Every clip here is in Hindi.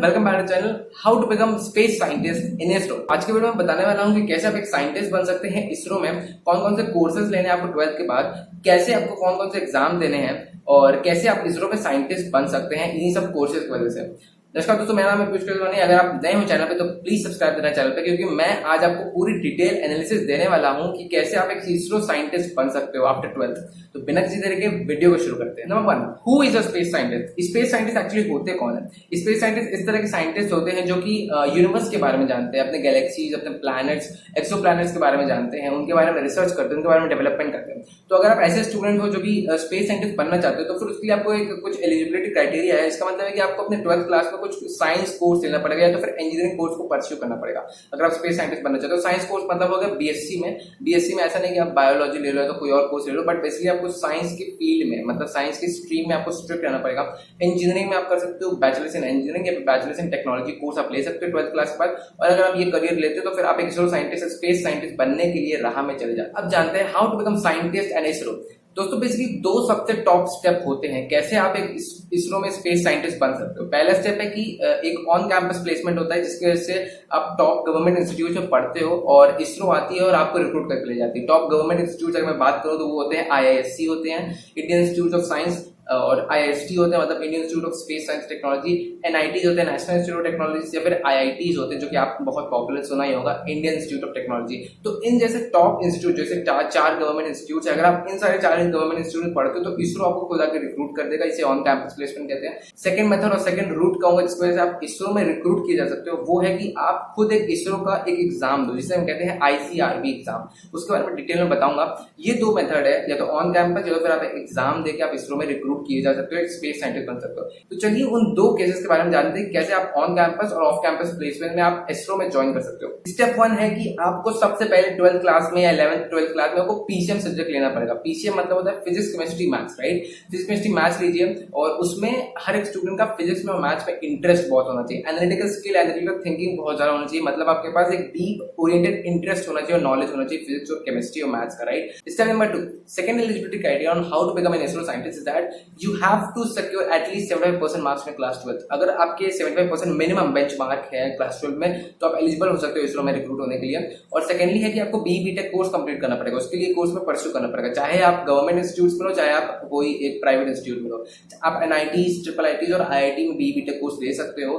Welcome back to channel how to become space scientist in ISRO. आज के वीडियो में बताने वाला हूं कि कैसे आप एक साइंटिस्ट बन सकते हैं इसरो में, कौन कौन से कोर्सेज लेने हैं आपको 12th के बाद, कैसे आपको कौन कौन से एग्जाम देने हैं और कैसे आप इसरो में साइंटिस्ट बन सकते हैं इन्हीं सब कोर्सेज की वजह से। नमस्कार दोस्तों, मेरा नाम है पीयूष केजरीवाल। अगर आप नए हो चैनल पे तो प्लीज सब्सक्राइब करना चैनल पे, क्योंकि मैं आज आपको पूरी डिटेल एनालिसिस देने वाला हूं कि कैसे आप एक इसरो साइंटिस्ट बन सकते हो आफ्टर 12th। तो बिना किसी तरह के वीडियो को शुरू करते हैं। Number 1, who is a space scientist. Space scientist actually होते कौन है? स्पेस साइंटिस्ट इस तरह के साइंटिस्ट होते हैं जो कि यूनिवर्स के बारे में जानते हैं, अपने गैलेक्सीज, अपने प्लैनेट्स, एक्सो प्लैनेट्स के बारे में जानते हैं, उनके बारे में रिसर्च करते हैं, उनके बारे में डेवलपमेंट करते हैं। तो अगर आप ऐसे स्टूडेंट हो जो कि स्पेस साइंटिस्ट बनना चाहते हो तो फिर उसके लिए आपको एक कुछ एलिजिबिलिटी क्राइटेरिया है। इसका मतलब है कि आपको अपने 12th क्लास में कुछ साइंस कोर्स लेना पड़ेगा या तो फिर इंजीनियरिंग कोर्स को परस्यू करना पड़ेगा अगर आप स्पेस साइंटिस्ट बनना चाहते हो। साइंस कोर्स मतलब होगा बीएससी में ऐसा नहीं कि आप बायोलॉजी ले लो या तो कोई और कोर्स ले लो, बट बेसिकली आपको साइंस की फील्ड में, मतलब साइंस की स्ट्रीम में आपको स्ट्रिक्ट रहना पड़ेगा। इंजीनियरिंग में आप कर सकते हो बैचलर्स इन इंजीनियरिंग या बैचलर्स इन टेक्नोलॉजी कोर्स आप ले सकते हो 12th क्लास के बाद। और अगर आप ये करियर लेते हो तो फिर आप एक इसरो साइंटिस्ट, स्पेस साइंटिस्ट बनने के लिए राह में चले जाते। अब जानते हैं how to become scientist and ISRO. दोस्तों बेसिकली दो सबसे टॉप स्टेप होते हैं कैसे आप एक इसरो में स्पेस साइंटिस्ट बन सकते हो। पहला स्टेप है कि एक ऑन कैंपस प्लेसमेंट होता है जिसकी वजह से आप टॉप गवर्नमेंट इंस्टीट्यूट में पढ़ते हो और इसरो आती है और आपको रिक्रूट करके ले जाती है। टॉप गवर्नमेंट इंस्टीट्यूट अगर मैं बात करूं तो वो होते हैं IISc होते हैं, इंडियन इंस्टीट्यूट ऑफ साइंस, और IIST होते हैं मतलब Indian institute of space science technology, NITs होते हैं नेशनल इंस्टीट्यूट ऑफ टेक्नोलॉजी, या फिर IITs होते हैं जो कि आपको बहुत पॉपुलर सुना ही होगा, इंडियन इंस्टीट्यूट ऑफ टेक्नोलॉजी। तो इन जैसे टॉप इंस्टीट्यूट जैसे चार गवर्नमेंट इंस्टीट्यूट है, अगर आप इन सारे 4 गवर्नमेंट इंस्टीट्यूट में पढ़ते हो तो इसरो आपको खुद आकर रिक्रूट कर देगा। इसे ऑन कैंपस प्लेसमेंट कहते हैं। सेकंड मेथड और सेकंड रूट कहूंगा जिसकी वजह से आप इसरो में रिक्रूट किए जा सकते हो, वो है कि आप खुद एक इसरो का एक एग्जाम दो जिसे हम कहते हैं ICRB एग्जाम। उसके बारे में डिटेल में बताऊंगा। ये दो मेथड है, या तो ऑन कैंपस या फिर आप एग्जाम देके आप इसरो में रिक्रूट किए जा सकते हो, स्पेस साइंटिस्ट बन सकते हो। तो चलिए उन दो केसेस के बारे में जानते हैं कैसे आप ऑन कैंपस और ऑफ कैंपस प्लेसमेंट में आप इसरो में ज्वाइन कर सकते हो। स्टेप 1 है कि आपको सबसे पहले 12th क्लास में या 11th 12th क्लास में आपको PCM सब्जेक्ट लेना पड़ेगा। PCM मतलब होता है physics chemistry maths, right? Physics chemistry maths लीजिए और उसमें हर एक स्टूडेंट का फिजिक्स में और मैथ्स में इंटरेस्ट बहुत होना चाहिए। एनालिटिकल स्किल, एनालिटिकल थिंकिंग बहुत ज्यादा होना चाहिए, मतलब आपके पास एक डीप ओरिएंटेड इंटरेस्ट होना चाहिए और नॉलेज होना चाहिए फिजिक्स और केमिस्ट्री और मैथ्स का, right? Step number 2, second eligibility criteria on how to become an ISRO scientist is that you have to secure at least 75% marks में क्लास 12th। अगर आपके 75% मिनिमम बेंच मार्क है क्लास 12 में तो आप एलिजिबल हो सकते हो इसरो में रिक्रूट होने के लिए। और सेकेंडली है कि आपको BTech कोर्स कंप्लीट करना पड़ेगा। उसके लिए कोर्स में परस्यू करना पड़ेगा, चाहे आप गवर्नमेंट इंस्टीट्यूट में लो चाहे आप कोई एक प्राइवेट इंस्टीट्यूट में लो। आप NITs, IIITs और IIT में BTech कोर्स ले सकते हो।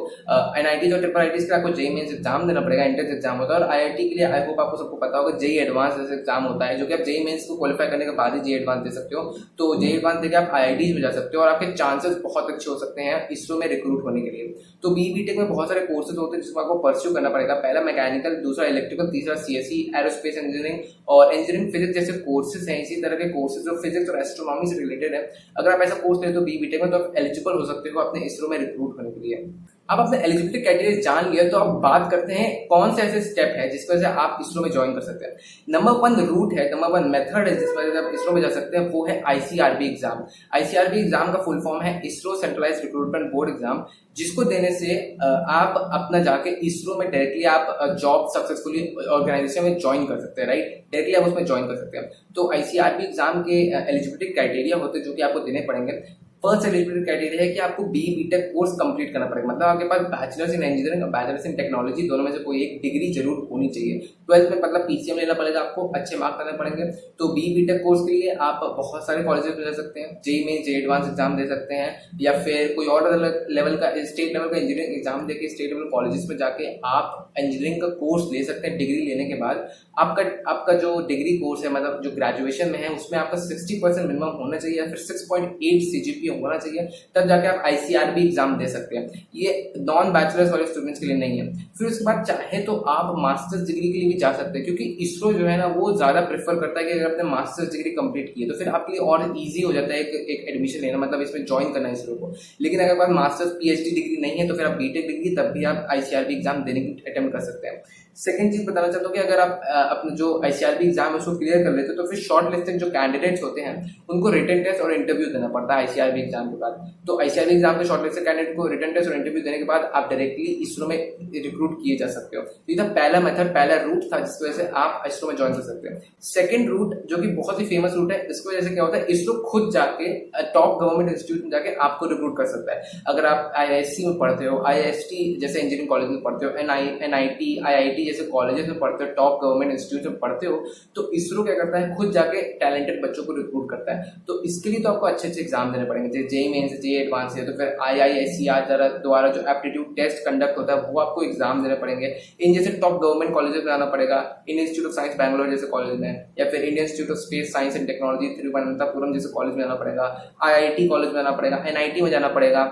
NITs और IIITs का आपको JEE मेंस एग्जाम देना पड़ेगा, एंट्रेंस एग्जाम होता है। और IIT के लिए आई होप आपको सबको पता होगा JEE एडवांस जैसे एग्जाम होता है, जो कि आप JEE मेंस को क्वालिफाई करने के बाद ही JEE एडवांस दे सकते हो। तो JEE एडवांस देकर आप IITs में जा सकते हो और आपके चांसेस बहुत अच्छे हो सकते हैं इसरो में रिक्रूट होने के लिए। तो BTech में बहुत सारे कोर्सेज होते हैं जिसको आपको परस्यू करना पड़ेगा। पहला मैकेनिकल, दूसरा इलेक्ट्रिकल, तीसरा CSE, एरोस्पेस इंजीनियरिंग और इंजीनियरिंग फिजिक्स जैसे कोर्सेज हैं। इसी तरह के कोर्सेज जो फिजिक्स और एस्ट्रोनॉमी से रिलेटेड है, अगर आप ऐसा कोर्स लेते हो BTech में तो आप एलिजिबल हो सकते हो अपने इसरो में रिक्रूट होने के लिए। अब अपने एलिजिबिलिटी क्राइटेरिया जान लिया तो अब बात करते हैं कौन से ऐसे स्टेप है जिस वजह से आप इसरो में ज्वाइन कर सकते हैं। नंबर 1 रूट है, नंबर 1 मेथड है जिस वजह से आप इसरो में जा सकते हैं, वो है ICRB एग्जाम। ICRB एग्जाम का फुल फॉर्म है ISRO centralised recruitment board exam, जिसको देने से आप अपना जाके इसरो में डायरेक्टली आप जॉब सक्सेसफुली ऑर्गेनाइजेशन में ज्वाइन कर सकते हैं, राइट? डायरेक्टली आप उसमें ज्वाइन कर सकते हैं। तो ICRB एग्जाम के एलिजिबिलिटी क्राइटेरिया होते हैं जो कि आपको देने पड़ेंगे। फर्स्ट एलिजिबिलिटी क्राइटेरिया है कि आपको BTech कोर्स कंप्लीट करना पड़ेगा, मतलब आपके पास बैचलर्स इन इंजीनियरिंग और बैचलर्स इन टेक्नोलॉजी दोनों में से कोई एक डिग्री जरूर होनी चाहिए। 12th में मतलब PCM लेना पड़ेगा, आपको अच्छे मार्क्स करने पड़ेंगे। तो BTech कोर्स के लिए आप बहुत सारे कॉलेजेस में जा सकते हैं, JEE mains, JEE advance exam दे सकते हैं, या फिर कोई और लेवल का स्टेट लेवल का इंजीनियरिंग एग्जाम देके स्टेट लेवल कॉलेजेस में जाके आप इंजीनियरिंग का कोर्स ले सकते हैं। डिग्री लेने के बाद आपका जो डिग्री कोर्स है, मतलब जो ग्रेजुएशन में है, उसमें आपका 60% मिनिमम होना चाहिए या फिर 6.8 CGPA होना चाहिए, तब जाके आप ICRB एग्जाम दे सकते हैं। ये नॉन बैचलर्स वाले स्टूडेंट्स के लिए नहीं है। फिर उसके बाद चाहे तो आप मास्टर्स डिग्री के लिए भी जा सकते हैं, क्योंकि इसरो जो है ना वो ज्यादा प्रेफर करता है कि अगर आपने मास्टर्स डिग्री कंप्लीट की है तो फिर आपके लिए और ईजी हो जाता है एक एडमिशन लेना, मतलब इसमें ज्वाइन करना है इसरो को। लेकिन अगर आप मास्टर्स PhD डिग्री नहीं है तो फिर आप BTech डिग्री तब भी आप ICRB एग्जाम देने की अटेम्प्ट कर सकते हैं। सेकंड चीज बताना चाहता हूँ कि अगर आप अपना जो आईसीआरबी एग्जाम है उसको क्लियर कर लेते हो तो फिर शॉर्ट लिस्टेड जो कैंडिडेट्स होते हैं उनको रिटन टेस्ट और इंटरव्यू देना पड़ता है आईसीआरबी एग्जाम के बाद। तो आईसीआरबी एग्जाम के शॉर्ट लिस्टेड कैंडिडेट को रिटन टेस्ट और इंटरव्यू देने के बाद आप डायरेक्टली इसरो में रिक्रूट किए जा सकते हो। तो ये था पहला मेथड, पहला रूट था जिसकी वजह से आप इसरो में ज्वाइन कर सकते हो। सेकंड रूट जो कि बहुत ही फेमस रूट है, इसकी वजह से क्या होता है, इसरो खुद जाके टॉप गवर्नमेंट इंस्टीट्यूट में जाके आपको रिक्रूट कर सकता है। अगर आप आईआईएससी में पढ़ते हो, आईआईएसटी जैसे इंजीनियरिंग कॉलेज में पढ़ते हो, एनआईटी आईआईटी जैसे कॉलेजेस में पढ़ते हो, टॉप गवर्नमेंट इंस्टीट्यूट में पढ़ते हो, तो इसरो क्या करता है, खुद जाके टैलेंटेड बच्चों को रिक्रूट करता है। तो इसके लिए तो आपको अच्छे अच्छे एग्जाम देने पड़ेंगे, जैसे जेईई मेंस, जेईई एडवांस है, तो फिर आईआईएससीआर द्वारा जो एप्टीट्यूड टेस्ट कंडक्ट होता है वो आपको एग्जाम देने पड़ेंगे। इन जैसे टॉप गवर्नमेंट कॉलेजेस में आना पड़ेगा, Indian institute of science Bangalore जैसे कॉलेज में, या फिर Indian institute of space science and technology Thiruvananthapuram जैसे कॉलेज में आना पड़ेगा, आईआईटी कॉलेज में आना पड़ेगा, एनआईटी में जाना पड़ेगा।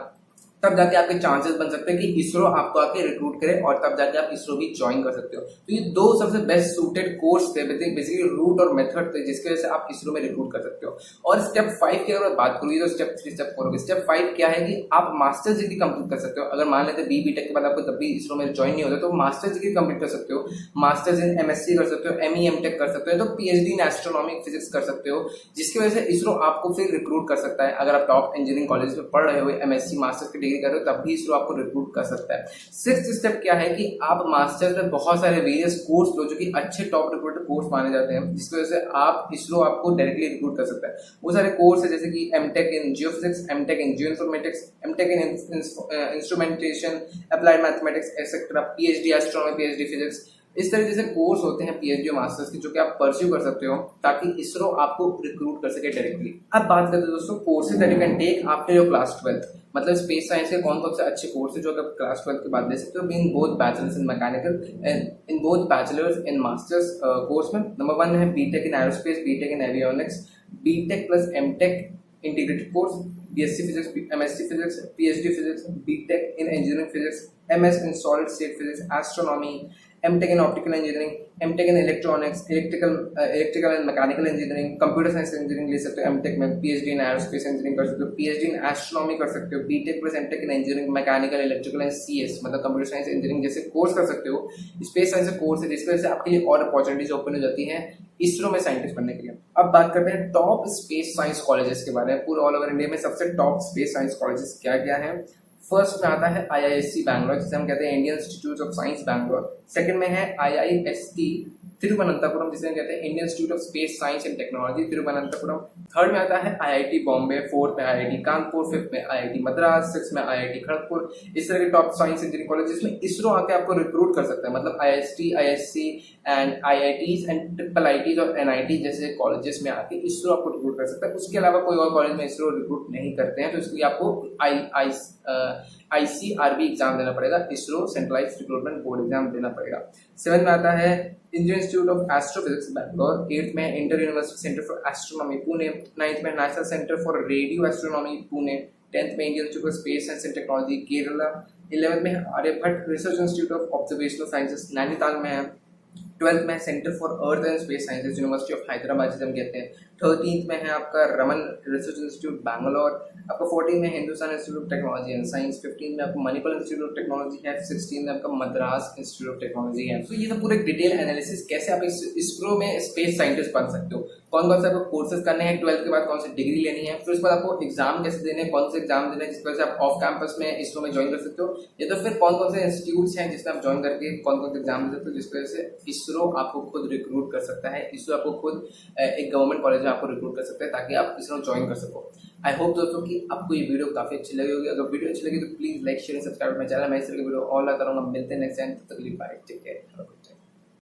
तब जाके आपके चांसेस बन सकते हैं कि इसरो आपको आके रिक्रूट करे और तब जाके आप इसरो भी ज्वाइन कर सकते हो। तो ये दो सबसे बेस्ट सूटेड कोर्स थे, बेसिकली रूट और मेथड थे जिसकी वजह से आप इसरो में रिक्रूट कर सकते हो। और स्टेप 5 की अगर मैं बात करूँ तो स्टेप 3 स्टेप 4 होगी। स्टेप 5 क्या है कि आप मास्टर्स डिग्री कंप्लीट कर सकते हो। अगर मान लेते बीटेक के बाद आपको तब भी इसरो में ज्वाइन नहीं होता तो मास्टर्स डिग्री कंप्लीट कर सकते हो, मास्टर्स इन एमएससी कर सकते हो, एमई एमटेक कर सकते हो, तो पीएचडी इन एस्ट्रोनॉमी फिजिक्स कर सकते हो, जिसकी वजह से इसरो आपको फिर रिक्रूट कर सकता है। अगर आप टॉप इंजीनियरिंग कॉलेज में पढ़ रहे हो, एमएससी मास्टर्स की डिग्री कर रहे हो, तब भी इसरो आपको रिक्रूट कर सकता है। सिक्स्थ स्टेप क्या है कि आप मास्टर्स में बहुत सारे वेरियस कोर्स लो जो कि अच्छे टॉप रिक्रूटेड कोर्स माने जाते हैं, जिसकी वजह से आप इसरो आपको डायरेक्टली रिक्रूट कर सकता है। वो सारे कोर्स है जैसे कि MTech in geophysics, MTech in geoinformatics, MTech in instrumentation, applied mathematics etcetera, PhD astronomy, PhD physics, इस तरह जैसे कोर्स होते हैं पीएचडी और मास्टर्स के जो कि आप परस्यू कर सकते हो ताकि इसरो आपको रिक्रूट कर सके डायरेक्टली। अब बात करते हैं दोस्तों courses that you can take after your class 12, मतलब स्पेस साइंस के कौन कौन से अच्छे कोर्स है जो आप क्लास 12 के बाद ले सकते हो in both bachelors in mechanical and in both bachelors in masters course में। नंबर 1 है BTech in aerospace, BTech in avionics, BTech plus MTech integrated course, BSc physics, MSc physics, PhD physics, BTech in engineering physics, MS in solid state physics, astronomy, MTech in optical engineering, MTech in electronics, electrical and mechanical engineering, computer science engineering ले सकते हो एमटेक में, पीएचडी इन एरोस्पेस इंजीनियरिंग कर सकते हो, पीएचडी इन एस्ट्रोनॉमी कर सकते हो, BTech plus MTech in engineering, mechanical, electrical and CS मतलब कंप्यूटर साइंस इंजीनियरिंग जैसे कोर्स कर सकते हो। स्पेस साइंस कोर्स है जिसकी वजह से आपके लिए और अपॉर्चुनिटीज ओपन हो जाती हैं इसरो में साइंटिस्ट बनने के लिए। अब बात करते हैं टॉप स्पेस साइंस कॉलेजेस के बारे में। पूरे ऑल ओवर इंडिया में सबसे टॉप स्पेस साइंस कॉलेजेस क्या क्या हैं। फर्स्ट में आता है आईआईएससी बैंगलोर जिसे हम कहते हैं Indian institute of science Bangalore. Second में है आईआईएसटी तिरुवनंतपुरम जिसे हम कहते हैं Indian institute of space science and technology Thiruvananthapuram. Third में आता है आईआईटी बॉम्बे, फोर्थ में आईआईटी कानपुर, फिफ्थ में आईआईटी मद्रास, सिक्स में आईआईटी खड़गपुर। इस तरह के टॉप साइंस इंजीनियरिंग कॉलेज जिसमें इसरो आके आपको रिक्रूट कर सकता है, मतलब IST, ISC and IITs and triple ITs और एनआईटी जैसे कॉलेजेस में आके इसरो आपको रिक्रूट कर सकता है। उसके अलावा कोई और कॉलेज में इसरो रिक्रूट नहीं करते हैं, तो इसलिए आपको आईसीआरबी एग्जाम देना पड़ेगा, ISRO centralised recruitment board exam देना पड़ेगा। 7th में आता है Indian institute of astrophysics Bangalore, 8th में inter university centre for astronomy Pune, 9th में national centre for radio astronomy Pune, 10th में Indian institute of space science and technology Kerala, 11th में Aryabhatta research institute of observational sciences Nainital में है, 12th में centre for earth and space sciences university of Hyderabad जिसे हम कहते हैं, 13th में है आपका रमन रिसर्च इंस्टीट्यूट बैंगलोर, आपका 14th में Hindustan institute of technology and science, 15th में आपका मणिपाल इंस्टीट्यूट ऑफ टेक्नोलॉजी है, 16th में आपका मद्रास इंस्टीट्यूट ऑफ टेक्नोलॉजी है। तो ये तो पूरे डिटेल एनालिसिस कैसे आप इसरो में स्पेस साइंटिस्ट बन सकते हो, कौन कौन से आपको कोर्सेज करने हैं, 12th के बाद कौन सी डिग्री लेनी है, फिर उसके बाद आपको एग्जाम कैसे देने हैं, कौन से एग्जाम देने हैं जिसकी वजह से आप ऑफ कैंपस में इसरो में ज्वाइन कर सकते हो, या तो फिर कौन कौन से इंस्टीट्यूट्स हैं जिसमें आप ज्वाइन करके कौन कौन से एग्जाम दे सकते हो जिसकी वजह से इसरो आपको खुद रिक्रूट कर सकता है, इसरो आपको खुद एक गवर्नमेंट कॉलेज में आपको रिक्रूट कर सकता है ताकि आप इसरो ज्वाइन कर सको। आई होप दोस्तों कि आपको ये वीडियो काफी अच्छी लगी होगी। अगर वीडियो अच्छी लगी तो please like share subscribe my channel. मैं इस तरह की वीडियो और लाता रहूंगा। मिलते हैं नेक्स्ट टाइम, तब तक के लिए बाय, टेक केयर।